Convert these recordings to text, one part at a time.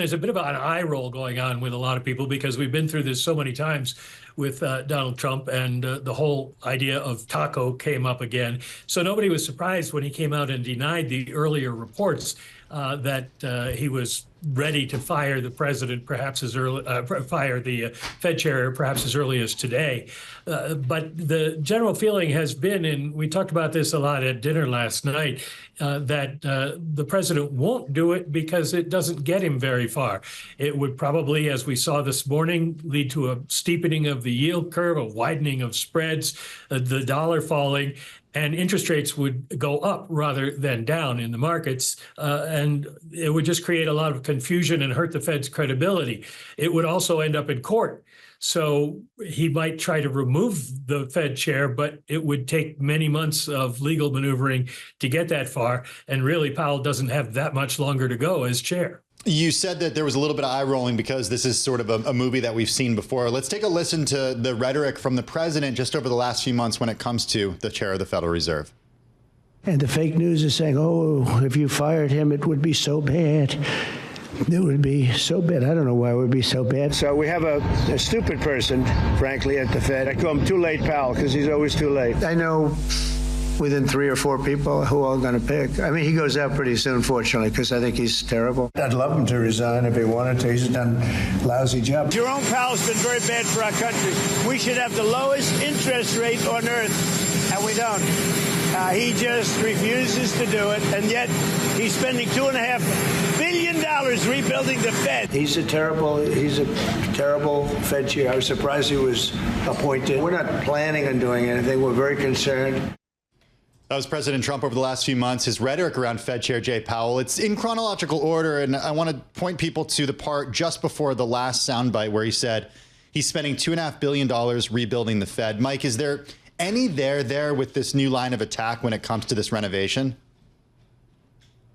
there's a bit of an eye roll going on with a lot of people because we've been through this so many times with Donald Trump, and the whole idea of taco came up again. So nobody was surprised when he came out and denied the earlier reports that he was ready to fire the president, perhaps as early, fire the Fed chair, perhaps as early as today. But the general feeling has been, and we talked about this a lot at dinner last night, that the president won't do it because it doesn't get him very far. It would probably, as we saw this morning, lead to a steepening of the yield curve, a widening of spreads, the dollar falling, and interest rates would go up rather than down in the markets. And it would just create a lot of confusion and hurt the Fed's credibility. It would also end up in court. So he might try to remove the Fed chair, but it would take many months of legal maneuvering to get that far. And really, Powell doesn't have that much longer to go as chair. You said that there was a little bit of eye rolling because this is sort of a movie that we've seen before. Let's take a listen to the rhetoric from the president just over the last few months when it comes to the chair of the Federal Reserve. And the fake news is saying, oh, if you fired him, it would be so bad. It would be so bad. I don't know why it would be so bad. So we have a stupid person, frankly, at the Fed. I call him Too Late Powell because he's always too late. I know within 3 or 4 people who I'm going to pick. I mean, he goes out pretty soon, fortunately, because I think he's terrible. I'd love him to resign if he wanted to. He's done a lousy job. Jerome Powell's been very bad for our country. We should have the lowest interest rate on earth, and we don't. He just refuses to do it, and yet he's spending $2.5 billion rebuilding the Fed. He's a terrible Fed chair. I was surprised he was appointed. We're not planning on doing anything. We're very concerned. That was President Trump over the last few months, his rhetoric around Fed Chair Jay Powell. It's in chronological order, and I want to point people to the part just before the last soundbite where he said he's spending $2.5 billion rebuilding the Fed. Mike, is there any there with this new line of attack when it comes to this renovation?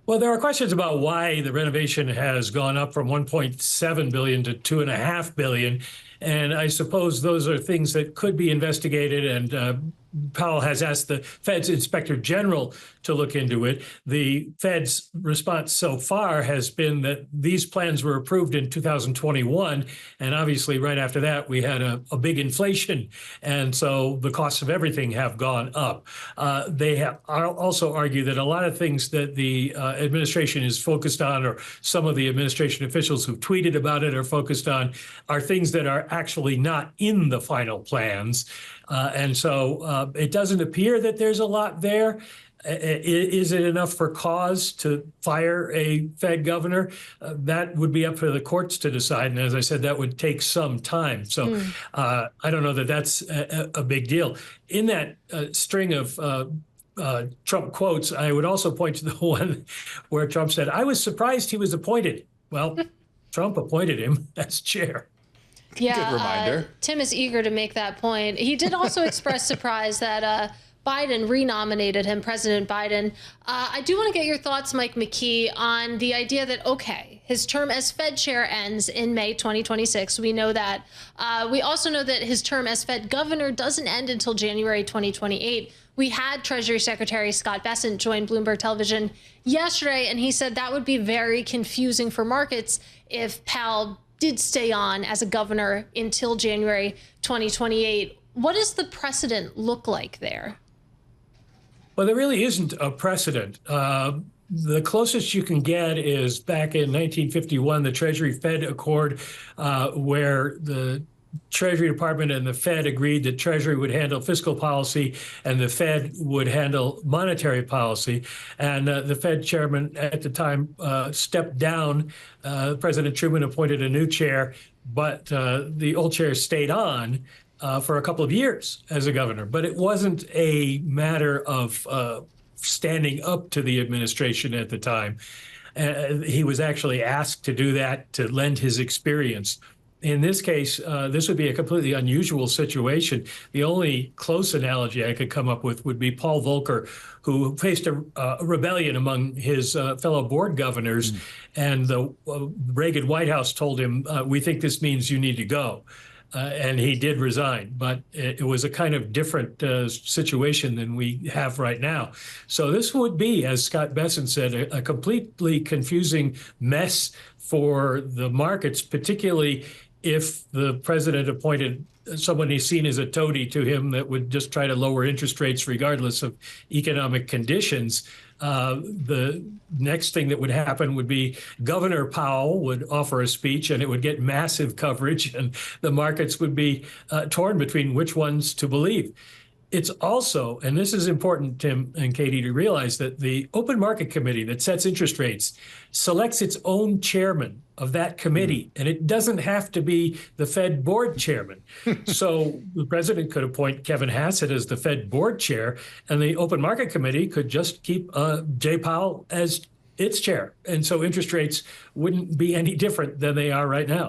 Well, there are questions about why the renovation has gone up from $1.7 billion to $2.5 billion. And I suppose those are things that could be investigated, and Powell has asked the Fed's Inspector General to look into it. The Fed's response so far has been that these plans were approved in 2021, and obviously right after that we had a big inflation, and so the costs of everything have gone up. They have also argued that a lot of things that the administration is focused on, or some of the administration officials who've tweeted about it are focused on, are things that are actually not in the final plans. And so it doesn't appear that there's a lot there. Is it enough for cause to fire a Fed governor? That would be up for the courts to decide. And as I said, that would take some time. So I don't know that that's a big deal. In that string of Trump quotes, I would also point to the one where Trump said, "I was surprised he was appointed." Well, Trump appointed him as chair. Yeah, good reminder. Tim is eager to make that point. He did also express surprise that Biden renominated him, President Biden. I do want to get your thoughts, Mike McKee, on the idea that, okay, his term as Fed chair ends in May 2026. We know that. We also know that his term as Fed governor doesn't end until January 2028. We had Treasury Secretary Scott Bessent join Bloomberg Television yesterday, and he said that would be very confusing for markets if Powell did stay on as a governor until January 2028. What does the precedent look like there? Well, there really isn't a precedent. The closest you can get is back in 1951, the Treasury Fed Accord, where the Treasury Department and the Fed agreed that Treasury would handle fiscal policy and the Fed would handle monetary policy. And the Fed chairman at the time stepped down. President Truman appointed a new chair, but the old chair stayed on for a couple of years as a governor. But it wasn't a matter of standing up to the administration at the time. He was actually asked to do that, to lend his experience. In this case, this would be a completely unusual situation. The only close analogy I could come up with would be Paul Volcker, who faced a rebellion among his fellow board governors, and the Reagan White House told him, "We think this means you need to go." and he did resign, but it was a kind of different situation than we have right now. So this would be, as Scott Besson said, a completely confusing mess for the markets, particularly if the president appointed someone he's seen as a toady to him that would just try to lower interest rates regardless of economic conditions. The next thing that would happen would be Governor Powell would offer a speech and it would get massive coverage, and the markets would be torn between which ones to believe. It's also, and this is important, Tim and Katie, to realize that the Open Market Committee that sets interest rates selects its own chairman of that committee, and it doesn't have to be the Fed board chairman. So the president could appoint Kevin Hassett as the Fed board chair, and the Open Market Committee could just keep Jay Powell as its chair. And so interest rates wouldn't be any different than they are right now.